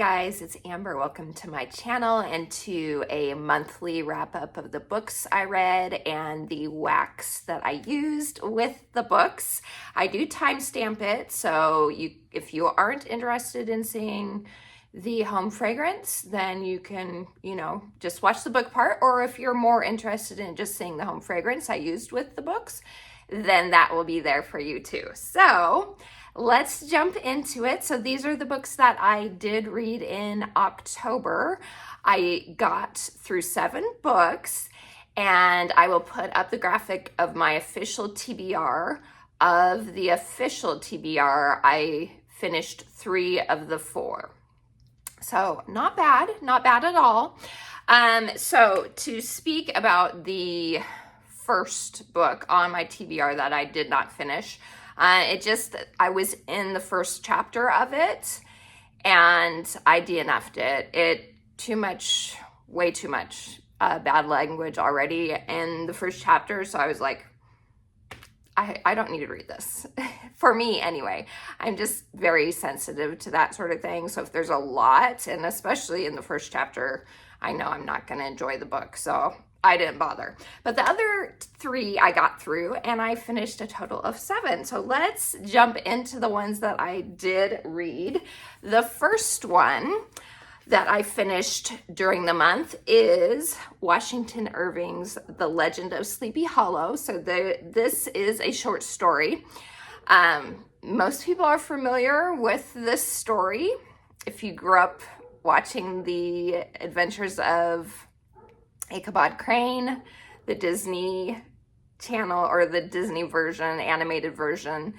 guys, it's Amber. Welcome to my channel and to a monthly wrap up of the books I read and the wax that I used with the books. I do timestamp it, so if you aren't interested in seeing the home fragrance, then you can, just watch the book part, or if you're more interested in just seeing the home fragrance I used with the books, then that will be there for you too. So let's jump into it. So these are the books that I did read in October. I got through 7 books, and I will put up the graphic of my official TBR. Of the official TBR, I finished 3 of the 4. So not bad at all. So to speak about the first book on my TBR that I did not finish, I was in the first chapter of it and I DNF'd it. Way too much bad language already in the first chapter. So I was like, I don't need to read this. For me anyway, I'm just very sensitive to that sort of thing. So if there's a lot, and especially in the first chapter, I know I'm not going to enjoy the book. So I didn't bother. But the other 3 I got through, and I finished a total of 7. So let's jump into the ones that I did read. The first one that I finished during the month is Washington Irving's The Legend of Sleepy Hollow. So this is a short story. Most people are familiar with this story if you grew up watching the adventures of Ichabod Crane, the Disney Channel or the Disney version, animated version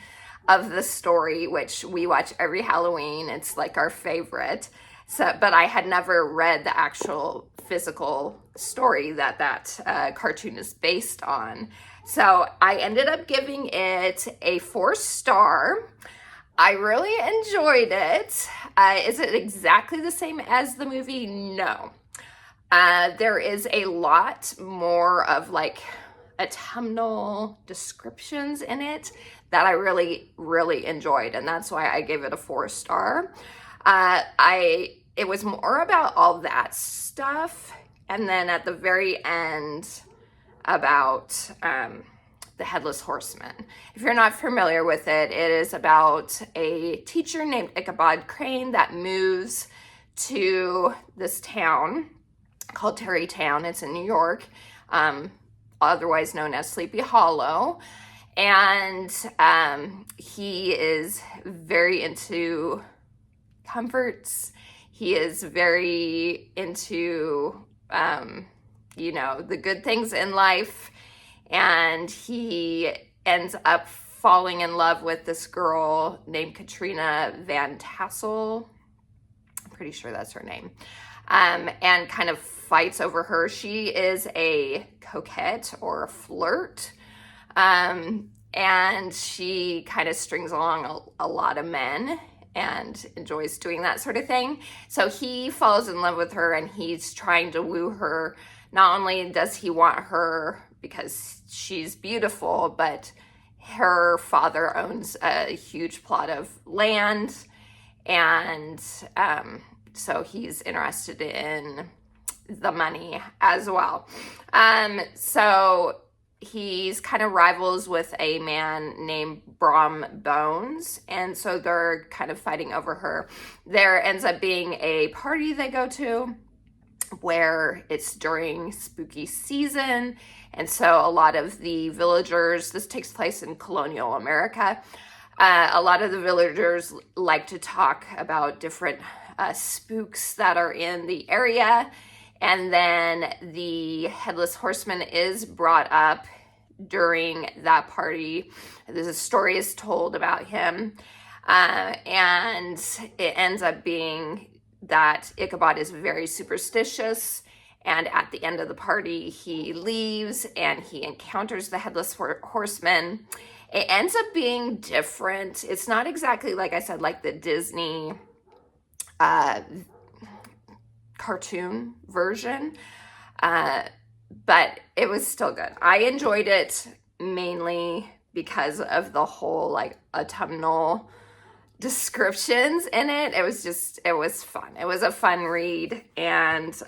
of the story, which we watch every Halloween. It's like our favorite. So, but I had never read the actual physical story that cartoon is based on. So I ended up giving it a 4-star. I really enjoyed it. Is it exactly the same as the movie? No. There is a lot more of like autumnal descriptions in it that I really, really enjoyed. And that's why I gave it a 4-star. It was more about all that stuff. And then at the very end about the Headless Horseman. If you're not familiar with it, it is about a teacher named Ichabod Crane that moves to this town called Tarrytown. It's in New York, otherwise known as Sleepy Hollow. And he is very into comforts. He is very into, the good things in life. And he ends up falling in love with this girl named Katrina Van Tassel. I'm pretty sure that's her name. And kind of fights over her. She is a coquette or a flirt. And she kind of strings along a lot of men and enjoys doing that sort of thing. So he falls in love with her and he's trying to woo her. Not only does he want her because she's beautiful, but her father owns a huge plot of land. And so he's interested in the money as well. So he's kind of rivals with a man named Brom Bones, and so they're kind of fighting over her. There ends up being a party they go to where it's during spooky season, and so a lot of the villagers, this takes place in colonial America, a lot of the villagers like to talk about different spooks that are in the area. And then the Headless Horseman is brought up during that party. The story is told about him. And it ends up being that Ichabod is very superstitious. And at the end of the party, he leaves and he encounters the Headless Horseman. It ends up being different. It's not exactly, like I said, like the Disney cartoon version, but it was still good. I enjoyed it mainly because of the whole like autumnal descriptions in it. It was fun. It was a fun read. And,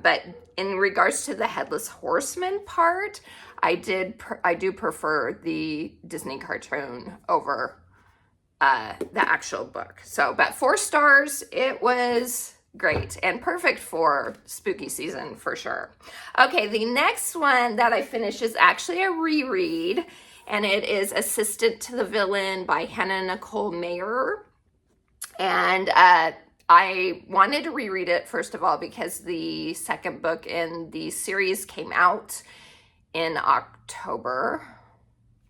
but in regards to the Headless Horseman part, I do prefer the Disney cartoon over the actual book. So, but 4 stars, it was great and perfect for spooky season for sure. Okay, the next one that I finished is actually a reread, and it is Assistant to the Villain by Hannah Nicole Mayer. And I wanted to reread it, first of all, because the second book in the series came out in October,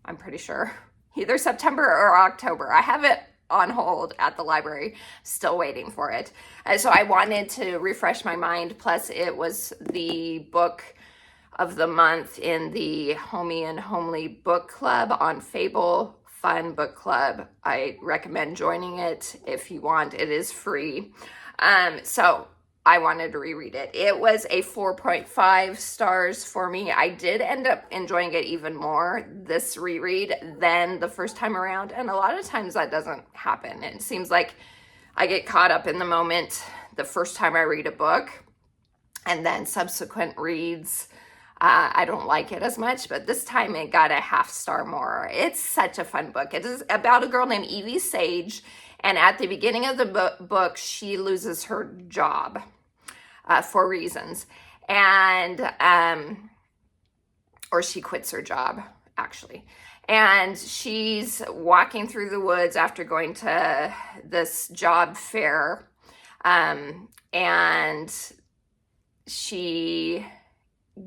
I'm pretty sure. Either September or October. I have it on hold at the library, still waiting for it. So I wanted to refresh my mind. Plus, it was the book of the month in the Homey and Homely book club on Fable Fun Book Club. I recommend joining it if you want. It is free. So I wanted to reread it. It was a 4.5 stars for me. I did end up enjoying it even more this reread than the first time around. And a lot of times that doesn't happen. It seems like I get caught up in the moment the first time I read a book, and then subsequent reads, I don't like it as much, but this time it got a 0.5 star more. It's such a fun book. It is about a girl named Evie Sage, and at the beginning of the book, she loses her job for reasons, and or she quits her job, actually. And she's walking through the woods after going to this job fair, and she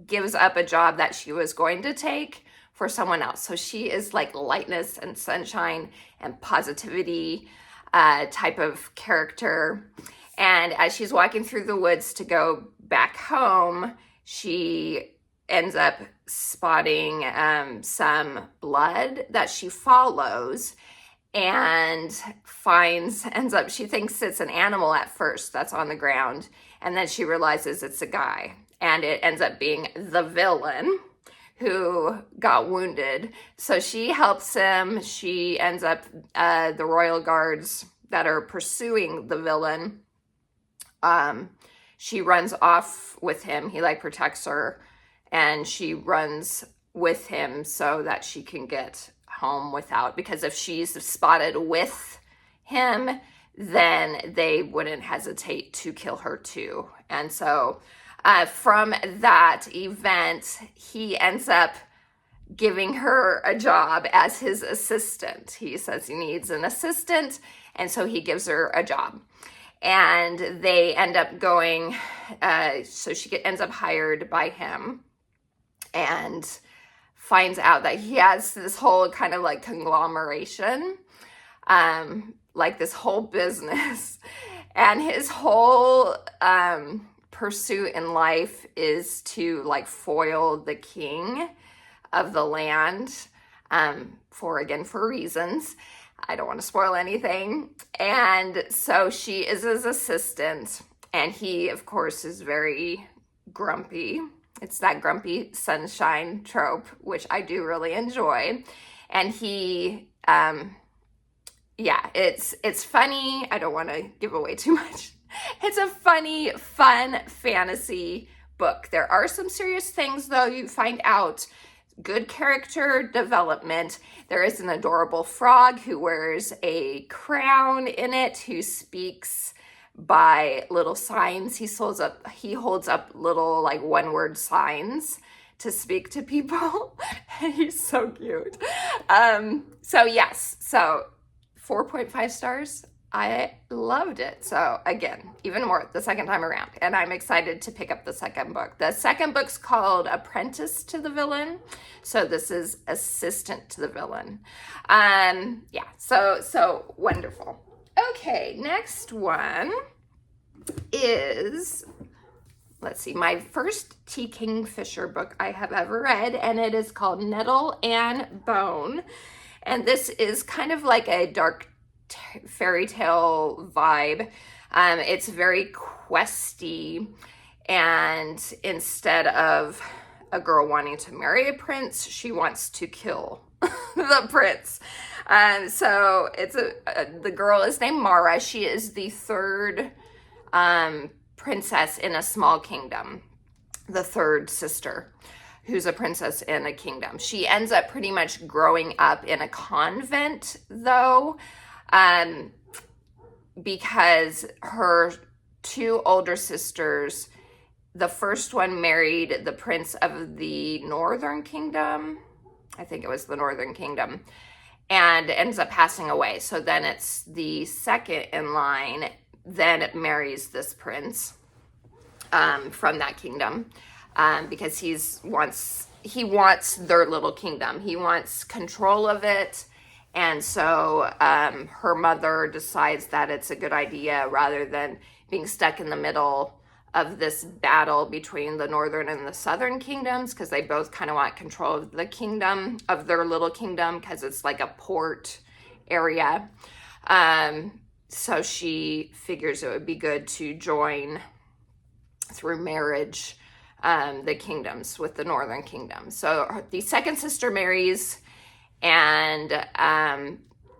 gives up a job that she was going to take for someone else. So she is like lightness and sunshine and positivity type of character. And as she's walking through the woods to go back home, she ends up spotting some blood that she follows and she thinks it's an animal at first that's on the ground, and then she realizes it's a guy, and it ends up being the villain who got wounded. So she helps him. She ends up, the royal guards that are pursuing the villain, she runs off with him. He like protects her, and she runs with him so that she can get home because if she's spotted with him, then they wouldn't hesitate to kill her too. And so from that event, he ends up giving her a job as his assistant. He says he needs an assistant, and so he gives her a job. And they end up going, so she ends up hired by him, and finds out that he has this whole kind of like conglomeration, like this whole business, and his whole pursuit in life is to like foil the king of the land, for reasons. I don't want to spoil anything. And so she is his assistant, and he, of course, is very grumpy. It's that grumpy sunshine trope, which I do really enjoy. And he, it's funny. I don't want to give away too much. It's a funny, fun fantasy book. There are some serious things, though, you find out. Good character development. There is an adorable frog who wears a crown in it, who speaks by little signs. He holds up little like 1-word signs to speak to people. He's so cute. So yes, so 4.5 stars. I loved it. So again, even more the second time around, and I'm excited to pick up the second book. The second book's called Apprentice to the Villain. So this is Assistant to the Villain. So wonderful. Okay, next one is, let's see, my first T. Kingfisher book I have ever read, and it is called Nettle and Bone. And this is kind of like a dark fairy tale vibe. It's very questy, and instead of a girl wanting to marry a prince, she wants to kill the prince. So it's the girl is named Mara. She is the third princess in a small kingdom, the third sister who's a princess in a kingdom. She ends up pretty much growing up in a convent, though, because her two older sisters, the first one married the prince of the Northern Kingdom. I think it was the Northern Kingdom, and ends up passing away. So then it's the second in line, then it marries this prince from that kingdom, because he wants their little kingdom. He wants control of it. And so her mother decides that it's a good idea, rather than being stuck in the middle of this battle between the northern and the southern kingdoms, because they both kind of want control of the kingdom, of their little kingdom, because it's like a port area. So she figures it would be good to join through marriage the kingdoms with the northern kingdom. So the second sister marries, and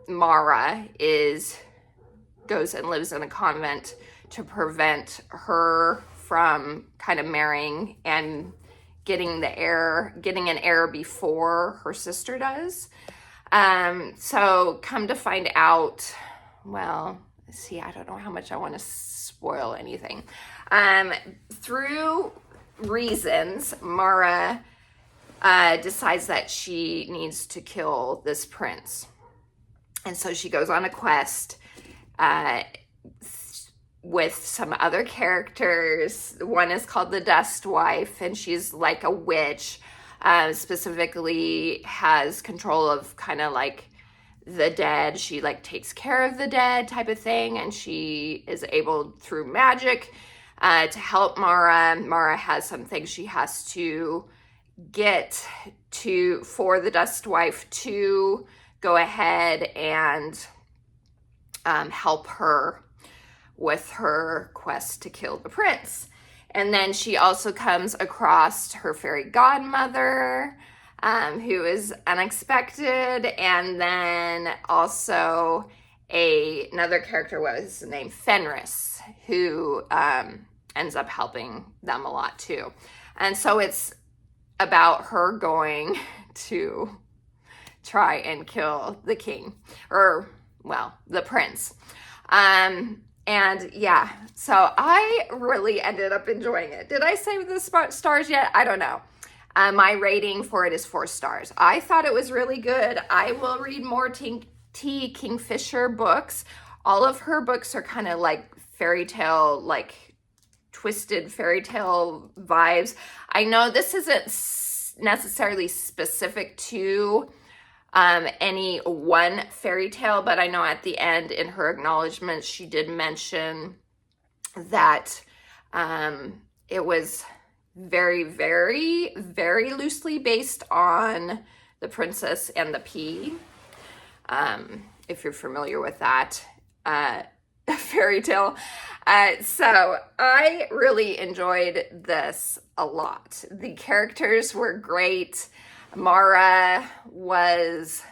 Mara goes and lives in a convent to prevent her from kind of marrying and getting an heir before her sister does. So come to find out, well, see, I don't know how much I want to spoil anything. Through reasons, Mara decides that she needs to kill this prince. And so she goes on a quest with some other characters. One is called the Dust Wife, and she's like a witch, specifically has control of kind of like the dead. She like takes care of the dead type of thing, and she is able through magic to help Mara. Mara has some things she has to get to for the Dust Wife to go ahead and help her with her quest to kill the prince. And then she also comes across her fairy godmother, who is unexpected, and then also another character was named Fenris, who ends up helping them a lot too. And so it's about her going to try and kill the king, or well, the prince. And yeah, so I really ended up enjoying it. Did I say the stars yet? I don't know. My rating for it is 4 stars. I thought it was really good. I will read more T. Kingfisher books. All of her books are kind of like fairy tale, like twisted fairy tale vibes. I know this isn't necessarily specific to any one fairy tale, but I know at the end in her acknowledgement, she did mention that it was very, very, very loosely based on The Princess and the Pea. If you're familiar with that fairy tale. So I really enjoyed this a lot. The characters were great. Mara was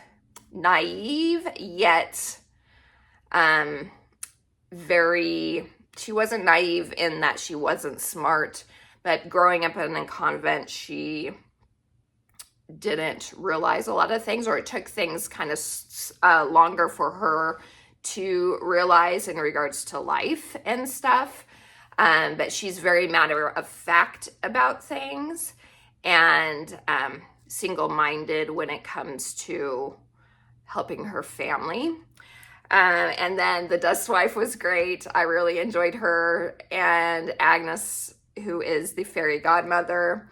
naive, yet she wasn't naive in that she wasn't smart, but growing up in a convent, she didn't realize a lot of things, or it took things kind of longer for her to realize in regards to life and stuff. But she's very matter of fact about things, and single-minded when it comes to helping her family. And then the Dust Wife was great. I really enjoyed her. And Agnes, who is the fairy godmother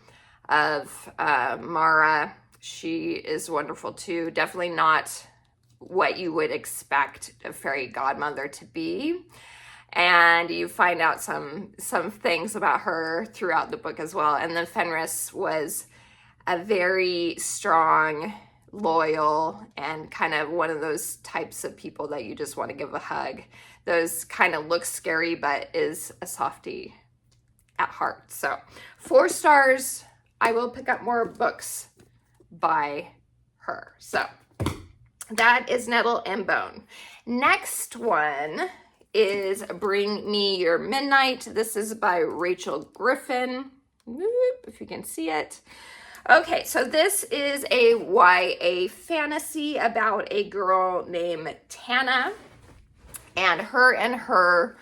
of Mara, she is wonderful too. Definitely not what you would expect a fairy godmother to be. And you find out some things about her throughout the book as well. And then Fenris was a very strong, loyal, and kind of one of those types of people that you just want to give a hug. Those kind of look scary, but is a softie at heart. So 4 stars. I will pick up more books by her. So that is Nettle and Bone. Next one is Bring Me Your Midnight. This is by Rachel Griffin. Whoop, if you can see it. Okay, so this is a YA fantasy about a girl named Tana, and the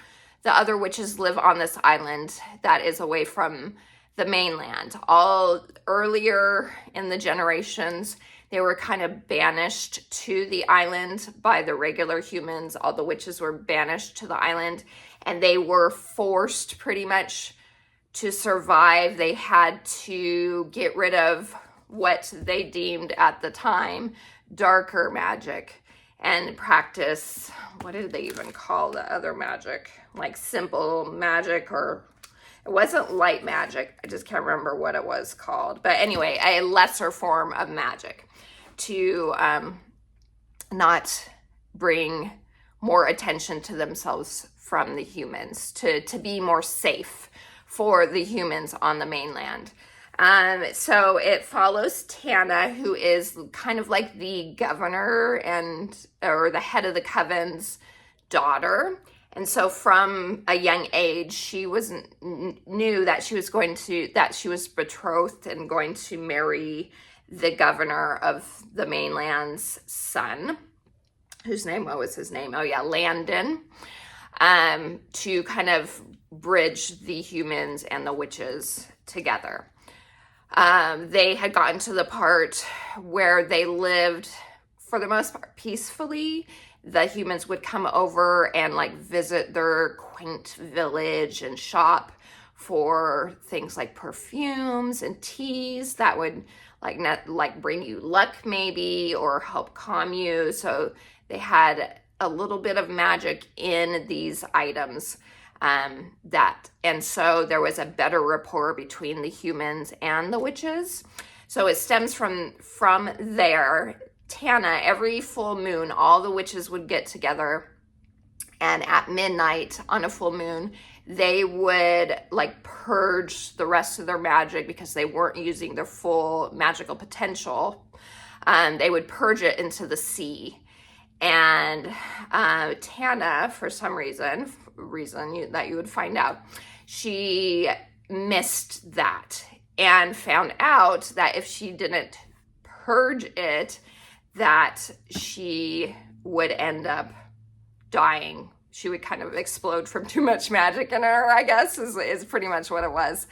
other witches live on this island that is away from the mainland. All earlier in the generations, they were kind of banished to the island by the regular humans. All the witches were banished to the island, and they were forced pretty much to survive. They had to get rid of what they deemed at the time darker magic and practice, what did they even call the other magic? Like simple magic, or it wasn't light magic. I just can't remember what it was called. But anyway, a lesser form of magic to not bring more attention to themselves from the humans, to be more safe for the humans on the mainland. So it follows Tana, who is kind of like the governor or the head of the coven's daughter. And so from a young age, she knew that she was betrothed and going to marry the governor of the mainland's son, what was his name? Oh yeah, Landon, to kind of bridge the humans and the witches together. They had gotten to the part where they lived, for the most part, peacefully. The humans would come over and like visit their quaint village and shop for things like perfumes and teas that would like bring you luck maybe, or help calm you. So they had a little bit of magic in these items. And so there was a better rapport between the humans and the witches. So it stems from there. Tana, every full moon, all the witches would get together, and at midnight on a full moon, they would like purge the rest of their magic because they weren't using their full magical potential. They would purge it into the sea. And Tana, for some reason that you would find out, she missed that and found out that if she didn't purge it, that she would end up dying. She would kind of explode from too much magic in her, I guess, is pretty much what it was.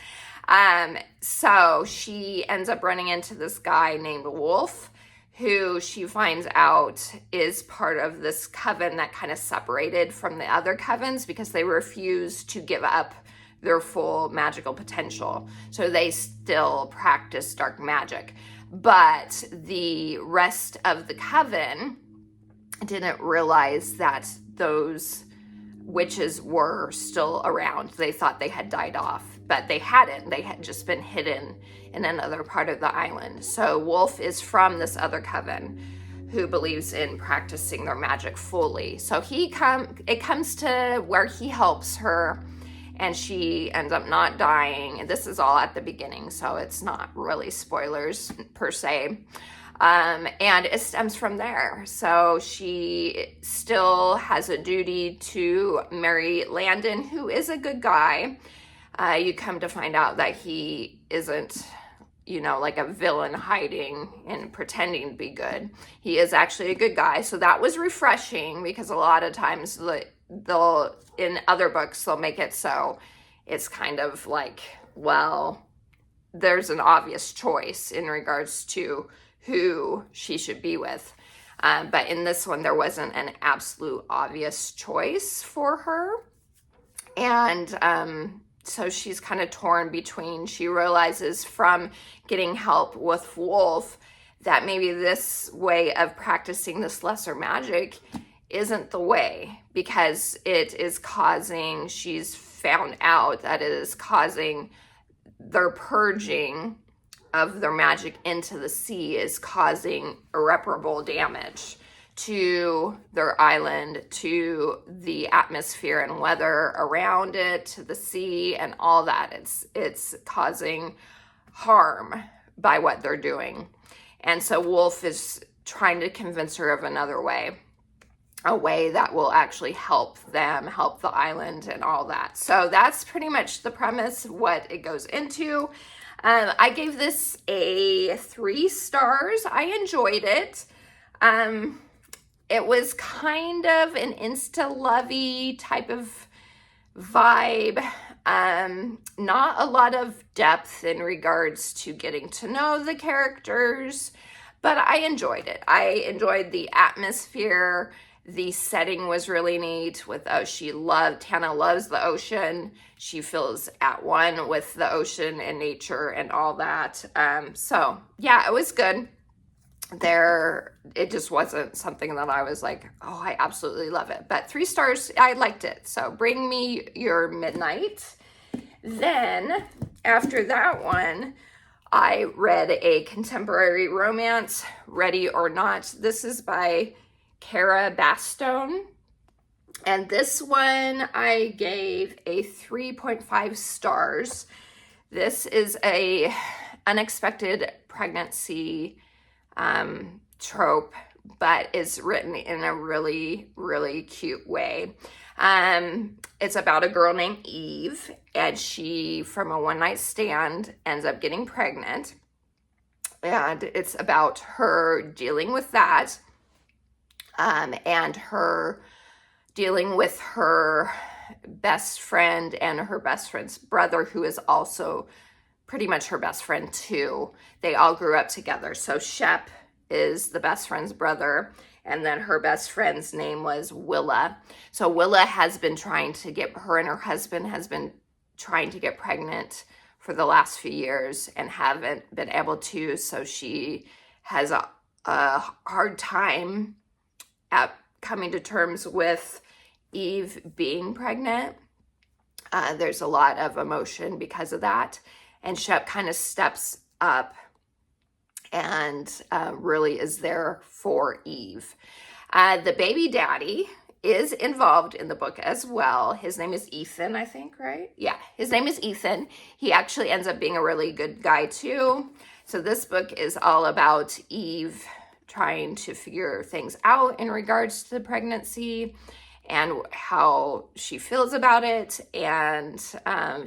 So she ends up running into this guy named Wolf, who she finds out is part of this coven that kind of separated from the other covens because they refused to give up their full magical potential. So they still practice dark magic. But the rest of the coven didn't realize that those witches were still around. They thought they had died off, but they hadn't. They had just been hidden in another part of the island. So Wolf is from this other coven who believes in practicing their magic fully. So it comes to where he helps her, and she ends up not dying. This is all at the beginning, so it's not really spoilers per se. And it stems from there. So she still has a duty to marry Landon, who is a good guy. You come to find out that he isn't, like a villain hiding and pretending to be good. He is actually a good guy. So that was refreshing, because a lot of times in other books, they'll make it so it's kind of like, well, there's an obvious choice in regards to who she should be with. But in this one, there wasn't an absolute obvious choice for her. And so she's kind of torn between, she realizes from getting help with Wolf that maybe this way of practicing this lesser magic isn't the way, because she's found out that it is causing their purging of their magic into the sea is causing irreparable damage to their island, to the atmosphere and weather around it, to the sea and all that. It's causing harm by what they're doing. And so Wolf is trying to convince her of another way, a way that will actually help them, help the island and all that. So that's pretty much the premise, what it goes into. I gave this a 3 stars. I enjoyed it. It was kind of an insta-lovey type of vibe. Not a lot of depth in regards to getting to know the characters, but I enjoyed it. I enjoyed the atmosphere. The setting was really neat with, Tana loves the ocean. She feels at one with the ocean and nature and all that. So yeah, it was good. It just wasn't something that I was like, oh, I absolutely love it. But 3 stars, I liked it. So Bring Me Your Midnight. Then after that one, I read a contemporary romance, Ready or Not. This is by Cara Bastone. And this one I gave a 3.5 stars. This is a unexpected pregnancy trope, but is written in a really, really cute way. It's about a girl named Eve, and she, from a one-night stand, ends up getting pregnant. And it's about her dealing with that, and her dealing with her best friend and her best friend's brother, who is also pretty much her best friend too. They all grew up together. So Shep is the best friend's brother, and then her best friend's name was Willa. So Willa has been trying to get, her and her husband has been trying to get pregnant for the last few years and haven't been able to. So she has a hard time at coming to terms with Eve being pregnant. There's a lot of emotion because of that. And Shep kind of steps up and really is there for Eve. The baby daddy is involved in the book as well. His name is Ethan, I think, right? Yeah, his name is Ethan. He actually ends up being a really good guy too. So this book is all about Eve trying to figure things out in regards to the pregnancy and how she feels about it. And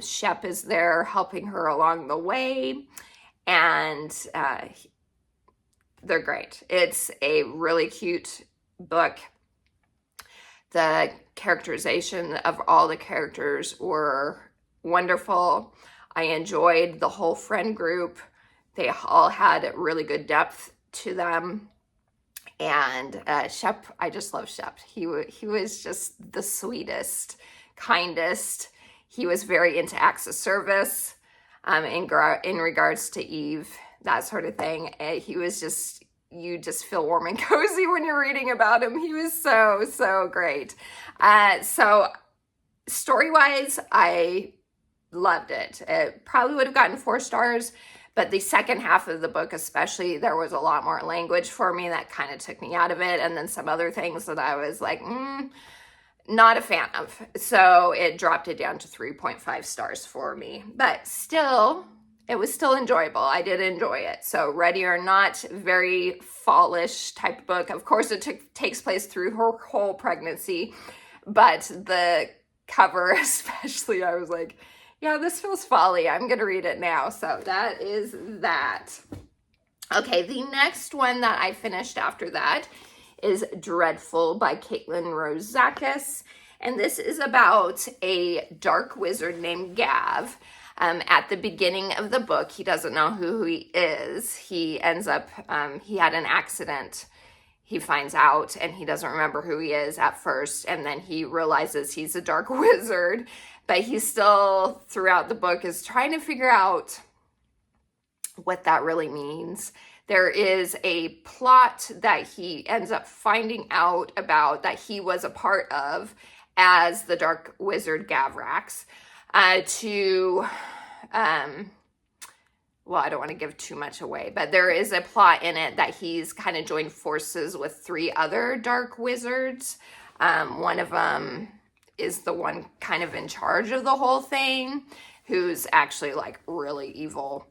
Shep is there helping her along the way. And they're great. It's a really cute book. The characterization of all the characters were wonderful. I enjoyed the whole friend group. They all had really good depth to them. And Shep, I just love Shep. He was just the sweetest, kindest. He was very into acts of service in regards to Eve, that sort of thing. He was just, you just feel warm and cozy when you're reading about him. He was so, so great. So story-wise, I loved it. It probably would have gotten 4 stars, but the second half of the book especially, there was a lot more language for me that kind of took me out of it, and then some other things that I was like, not a fan of. So it dropped it down to 3.5 stars for me. But still, it was still enjoyable. I did enjoy it. So Ready or Not, very fallish type book. Of course, it takes place through her whole pregnancy, but the cover especially, I was like, yeah, this feels folly. I'm going to read it now. So that is that. Okay, the next one that I finished after that is Dreadful by Caitlin Rosakis. And this is about a dark wizard named Gav. At the beginning of the book, he doesn't know who he is. He ends up, he had an accident. He finds out and he doesn't remember who he is at first. And then he realizes he's a dark wizard. But he still, throughout the book, is trying to figure out what that really means. There is a plot that he ends up finding out about that he was a part of as the Dark Wizard Gavrax well, I don't want to give too much away, but there is a plot in it that he's kind of joined forces with 3 other dark wizards. One of them is the one kind of in charge of the whole thing, who's actually like really evil.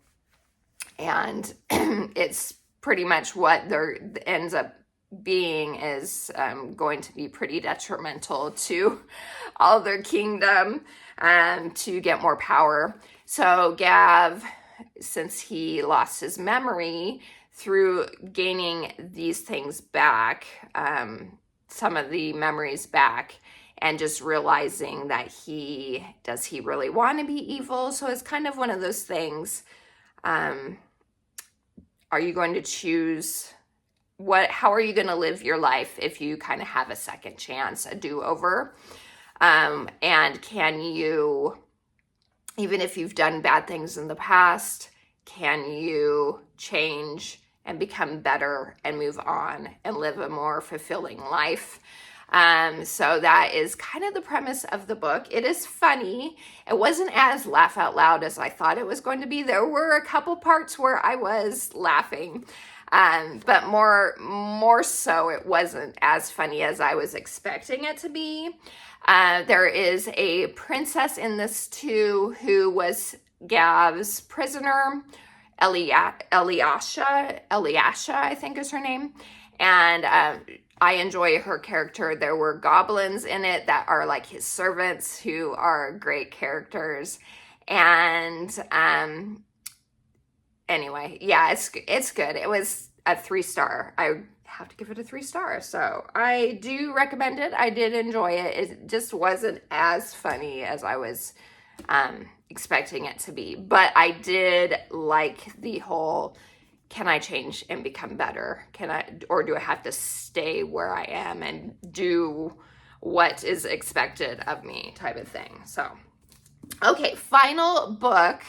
And it's pretty much what there ends up being is going to be pretty detrimental to all their kingdom to get more power. So Gav, since he lost his memory, through gaining these things back, some of the memories back, and just realizing that does he really want to be evil? So it's kind of one of those things. Are you going to choose how are you going to live your life if you kind of have a second chance, a do-over? And can you, even if you've done bad things in the past, can you change and become better and move on and live a more fulfilling life? So that is kind of the premise of the book. It is funny. It wasn't as laugh out loud as I thought it was going to be. There were a couple parts where I was laughing, but more so it wasn't as funny as I was expecting it to be. There is a princess in this too who was Gav's prisoner, Elisha, I think is her name. And I enjoy her character. There were goblins in it that are like his servants who are great characters. And anyway, yeah, it's good. It was a 3-star. I have to give it a 3-star. So I do recommend it. I did enjoy it. It just wasn't as funny as I was expecting it to be. But I did like the whole, can I change and become better? Or do I have to stay where I am and do what is expected of me type of thing? So, okay, final book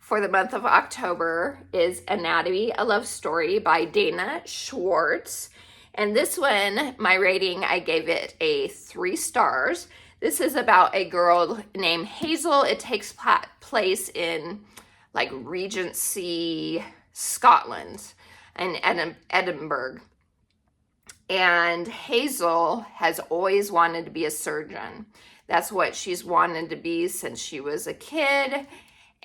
for the month of October is Anatomy, a Love Story by Dana Schwartz. And this one, my rating, I gave it a 3 stars. This is about a girl named Hazel. It takes place in like Regency, Scotland, and Edinburgh. And Hazel has always wanted to be a surgeon. That's what she's wanted to be since she was a kid.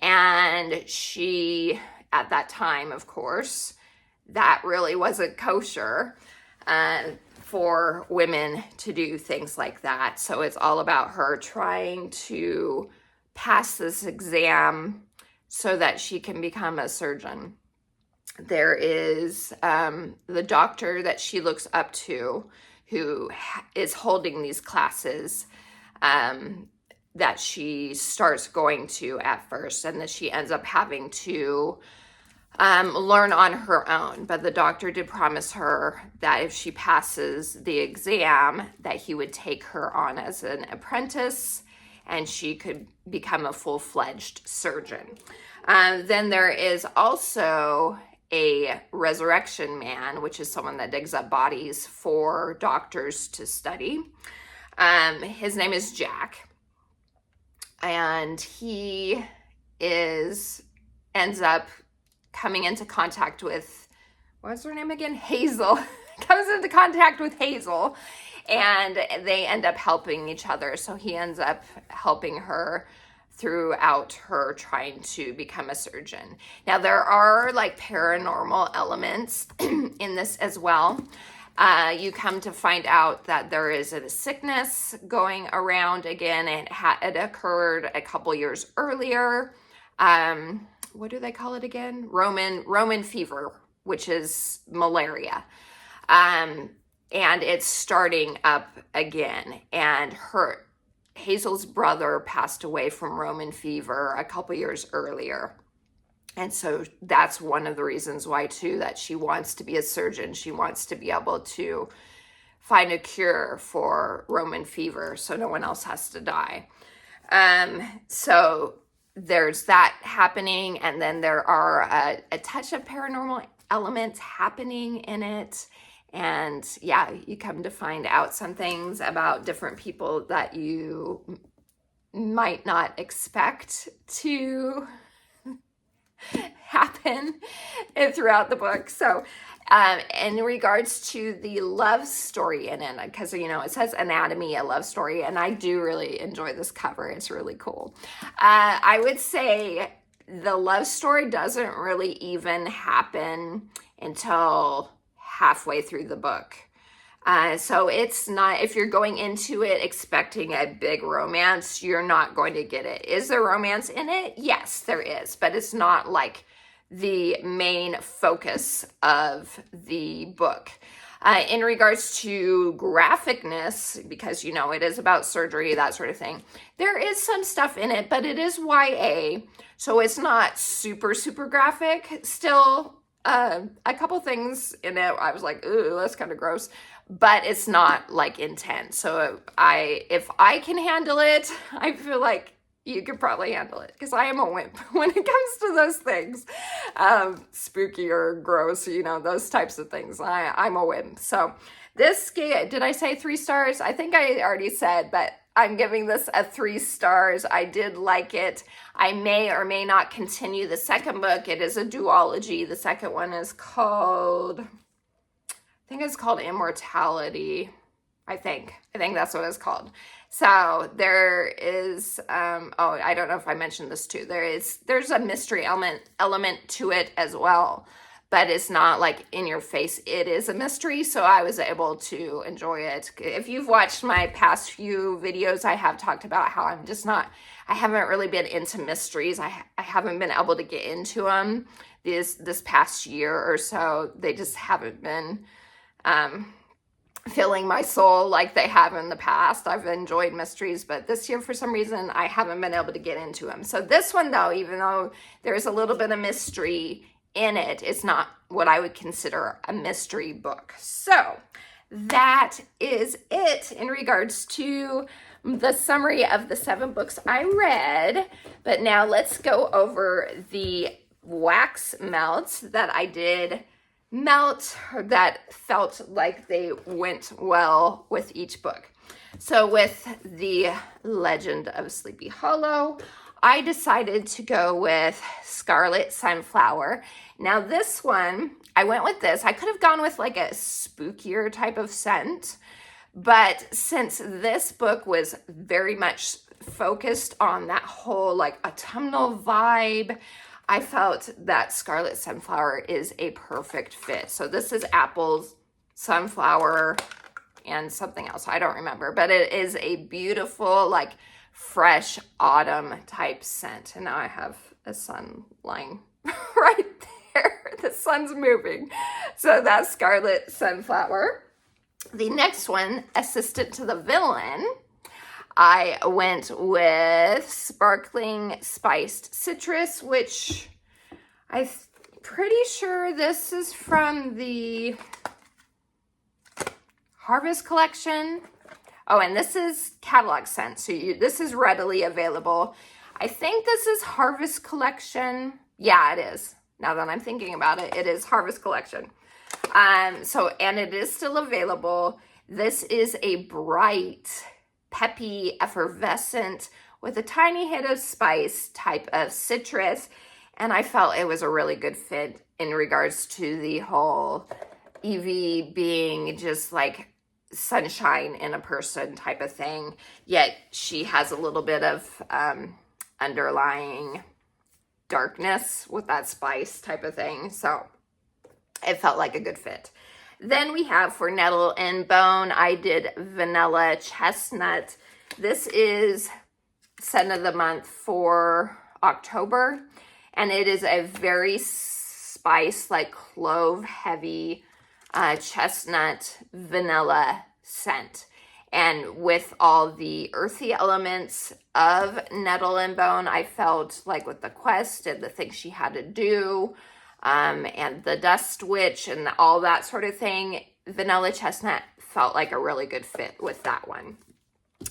And she, at that time, of course, that really wasn't kosher for women to do things like that. So it's all about her trying to pass this exam so that she can become a surgeon. There is the doctor that she looks up to who is holding these classes that she starts going to at first, and that she ends up having to learn on her own. But the doctor did promise her that if she passes the exam, that he would take her on as an apprentice and she could become a full-fledged surgeon. Then there is also a resurrection man, which is someone that digs up bodies for doctors to study. His name is Jack. And he ends up coming into contact with, what's her name again? Hazel. Comes into contact with Hazel, and they end up helping each other. So he ends up helping her throughout her trying to become a surgeon. Now, there are like paranormal elements in this as well. You come to find out that there is a sickness going around again. It occurred a couple years earlier. What do they call it again? Roman fever, which is malaria. And it's starting up again. And Hazel's brother passed away from Roman fever a couple years earlier. And so that's one of the reasons why, too, that she wants to be a surgeon. She wants to be able to find a cure for Roman fever so no one else has to die. So there's that happening. And then there are a touch of paranormal elements happening in it. And yeah, you come to find out some things about different people that you might not expect to happen throughout the book. So in regards to the love story in it, because it says Anatomy, a Love Story, and I do really enjoy this cover. It's really cool. I would say the love story doesn't really even happen until halfway through the book. So it's not, if you're going into it expecting a big romance, you're not going to get it. Is there romance in it? Yes, there is, but it's not like the main focus of the book. In regards to graphicness, because you know it is about surgery, that sort of thing, there is some stuff in it, but it is YA, so it's not super, super graphic. Still, a couple things in it, I was like, ooh, that's kind of gross, but it's not like intense. So if I can handle it, I feel like you could probably handle it, because I am a wimp when it comes to those things. Spooky or gross, you know, those types of things. I'm a wimp. So this game, did I say 3 stars? I think I already said, but I'm giving this a 3 stars. I did like it. I may or may not continue the second book. It is a duology. The second one is called, I think it's called Immortality. I think that's what it's called. So there is, I don't know if I mentioned this too. There's a mystery element to it as well, but it's not like in your face. It is a mystery, so I was able to enjoy it. If you've watched my past few videos, I have talked about how I haven't really been into mysteries. I haven't been able to get into them this past year or so. They just haven't been, filling my soul like they have in the past. I've enjoyed mysteries, but this year for some reason I haven't been able to get into them. So this one though, even though there's a little bit of mystery in it, it's not what I would consider a mystery book. So that is it in regards to the summary of the 7 books I read. But now let's go over the wax melts that I did that felt like they went well with each book. So with the Legend of Sleepy Hollow, I decided to go with Scarlet Sunflower. Now this one, I went with this. I could have gone with like a spookier type of scent, but since this book was very much focused on that whole like autumnal vibe, I felt that Scarlet Sunflower is a perfect fit. So this is apples, sunflower, and something else. I don't remember, but it is a beautiful, like fresh autumn type scent. And now I have a sun lying right there. The sun's moving. So that's Scarlet Sunflower. The next one, Assistant to the Villain, I went with Sparkling Spiced Citrus, which I'm pretty sure this is from the Harvest Collection. Oh, and this is catalog scent, so this is readily available. I think this is Harvest Collection. Yeah, it is. Now that I'm thinking about it, it is Harvest Collection. And it is still available. This is a bright, peppy, effervescent with a tiny hit of spice type of citrus, and I felt it was a really good fit in regards to the whole Evie being just like sunshine in a person type of thing, yet she has a little bit of underlying darkness with that spice type of thing, so it felt like a good fit. Then we have for Nettle and Bone, I did Vanilla Chestnut. This is scent of the month for October, and it is a very spice, like clove heavy chestnut vanilla scent. And with all the earthy elements of Nettle and Bone, I felt like with the quest and the things she had to do, and the Dust Witch and all that sort of thing, Vanilla Chestnut felt like a really good fit with that one.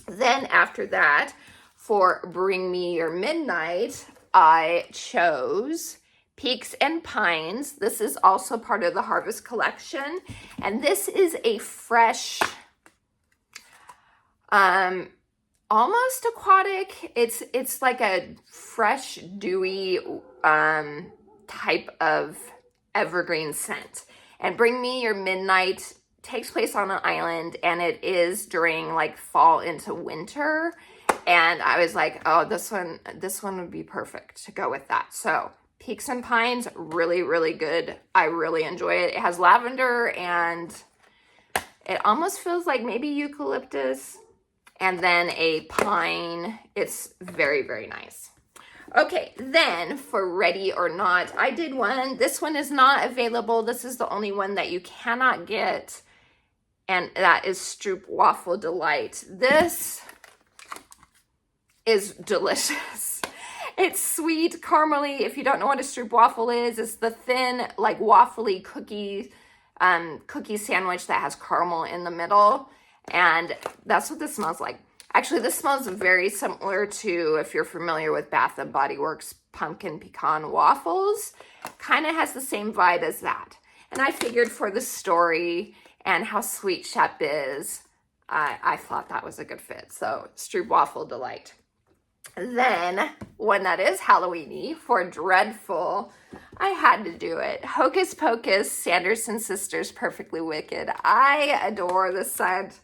Then after that, for Bring Me Your Midnight, I chose Peaks and Pines. This is also part of the Harvest Collection, and this is a fresh, almost aquatic. It's like a fresh, dewy, type of evergreen scent. And Bring Me Your Midnight takes place on an island, and it is during like fall into winter, And I was like, oh, this one would be perfect to go with that. So Peaks and Pines, really, really good. I really enjoy it. It has lavender and it almost feels like maybe eucalyptus and then a pine. It's very, very nice. Okay, then for Ready or Not, I did one. This one is not available. This is the only one that you cannot get, and that is Stroop Waffle Delight. This is delicious. It's sweet, caramely. If you don't know what a Stroop waffle is, it's the thin, like waffly cookie sandwich that has caramel in the middle, and that's what this smells like. Actually, this smells very similar to, if you're familiar with Bath & Body Works pumpkin pecan waffles. Kind of has the same vibe as that. And I figured for the story and how sweet Shep is, I thought that was a good fit. So Stroop Waffle Delight. Then, one that is Halloween-y, for Dreadful, I had to do it. Hocus Pocus, Sanderson Sisters Perfectly Wicked. I adore this scent.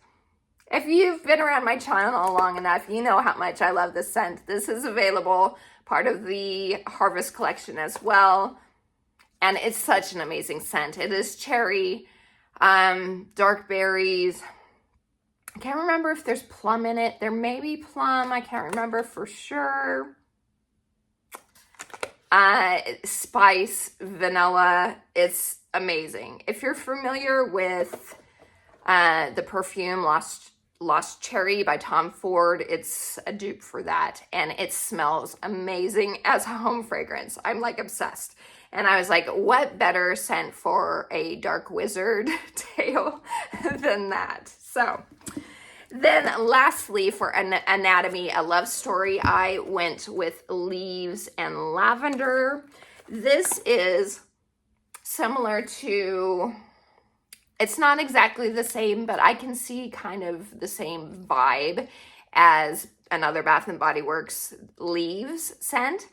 If you've been around my channel long enough, you know how much I love this scent. This is available, part of the Harvest collection as well. And it's such an amazing scent. It is cherry, dark berries. I can't remember if there's plum in it. There may be plum. I can't remember for sure. Spice, vanilla. It's amazing. If you're familiar with the perfume Lost Cherry by Tom Ford, it's a dupe for that, and it smells amazing as a home fragrance. I'm like obsessed. And I was like, what better scent for a dark wizard tale than that? So then lastly, for Anatomy, a love story, I went with Leaves and Lavender. This is similar to, it's not exactly the same, but I can see kind of the same vibe as another Bath & Body Works Leaves scent.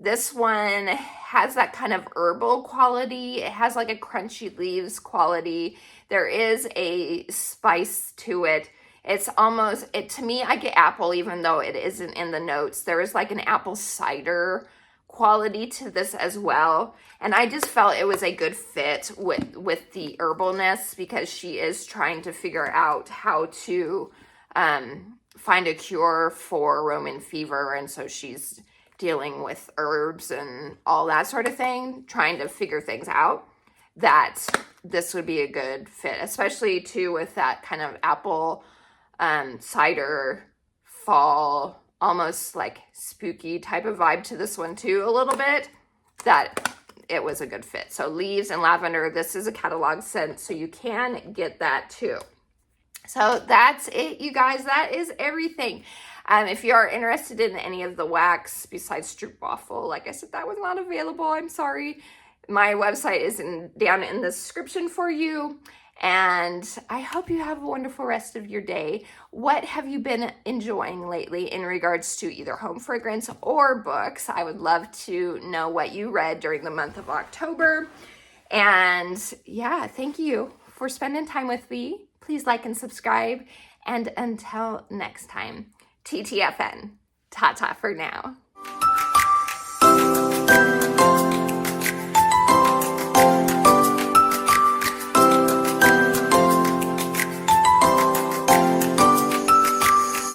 This one has that kind of herbal quality. It has like a crunchy leaves quality. There is a spice to it. It's almost, to me, I get apple even though it isn't in the notes. There is like an apple cider quality to this as well. And I just felt it was a good fit with the herbalness, because she is trying to figure out how to find a cure for Roman fever. And so she's dealing with herbs and all that sort of thing, trying to figure things out, that this would be a good fit, especially too with that kind of apple cider fall, almost like spooky type of vibe to this one too, a little bit, that it was a good fit. So Leaves and Lavender, this is a catalog scent, so you can get that too. So that's it, you guys. That is everything. If you are interested in any of the wax besides Stroop Waffle, like I said, that was not available. I'm sorry. My website is down in the description for you. And I hope you have a wonderful rest of your day. What have you been enjoying lately in regards to either home fragrance or books? I would love to know what you read during the month of October. And yeah, thank you for spending time with me. Please like and subscribe. And until next time, TTFN. Ta-ta for now.